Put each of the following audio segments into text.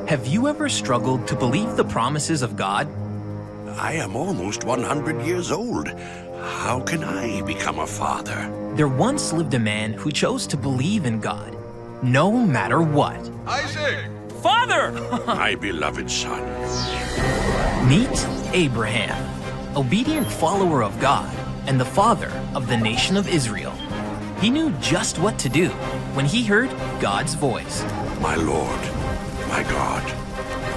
Have you ever struggled to believe the promises of God? I am almost 100 years old. How can I become a father? There once lived a man who chose to believe in God, no matter what. Isaac! Father! My beloved son. Meet Abraham, obedient follower of God and the father of the nation of Israel. He knew just what to do when he heard God's voice. My Lord, my God.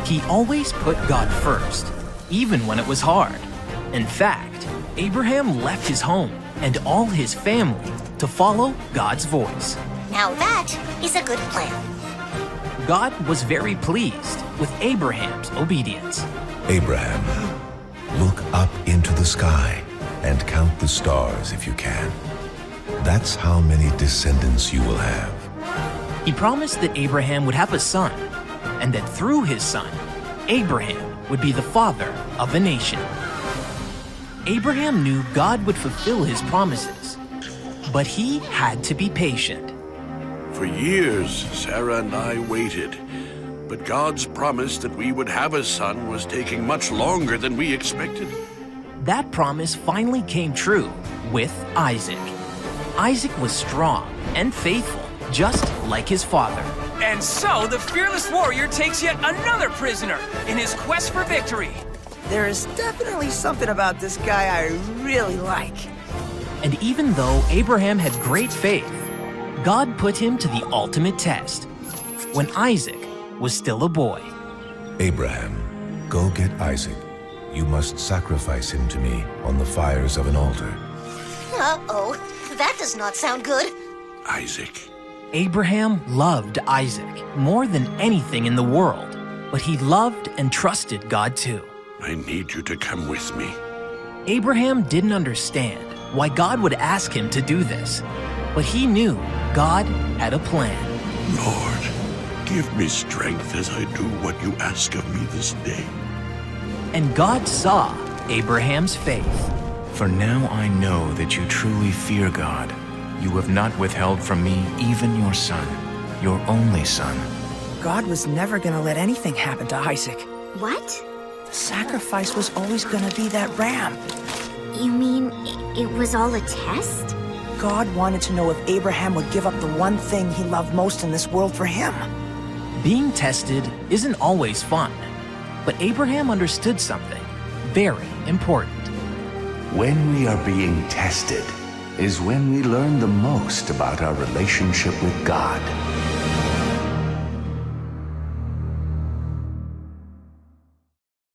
He always put God first, even when it was hard. In fact, Abraham left his home and all his family to follow God's voice. Now that is a good plan. God was very pleased with Abraham's obedience. Abraham, look up into the sky and count the stars if you can. That's how many descendants you will have. He promised that Abraham would have a son, and that through his son, Abraham would be the father of a nation. Abraham knew God would fulfill his promises, but he had to be patient. For years, Sarah and I waited. But God's promise that we would have a son was taking much longer than we expected. That promise finally came true with Isaac. Isaac was strong and faithful, just like his father. And so the fearless warrior takes yet another prisoner in his quest for victory. There is definitely something about this guy I really like. And even though Abraham had great faith, God put him to the ultimate test when Isaac was still a boy. Abraham, go get Isaac. You must sacrifice him to me on the fires of an altar. Uh-oh, that does not sound good. Isaac. Abraham loved Isaac more than anything in the world, but he loved and trusted God too. I need you to come with me. Abraham didn't understand why God would ask him to do this, but he knew God had a plan. Lord, give me strength as I do what you ask of me this day. And God saw Abraham's faith. For now I know that you truly fear God. You have not withheld from me even your son, your only son. God was never gonna let anything happen to Isaac. What? The sacrifice was always gonna be that ram. You mean it was all a test? God wanted to know if Abraham would give up the one thing he loved most in this world for him. Being tested isn't always fun, but Abraham understood something very important. When we are being tested is when we learn the most about our relationship with God.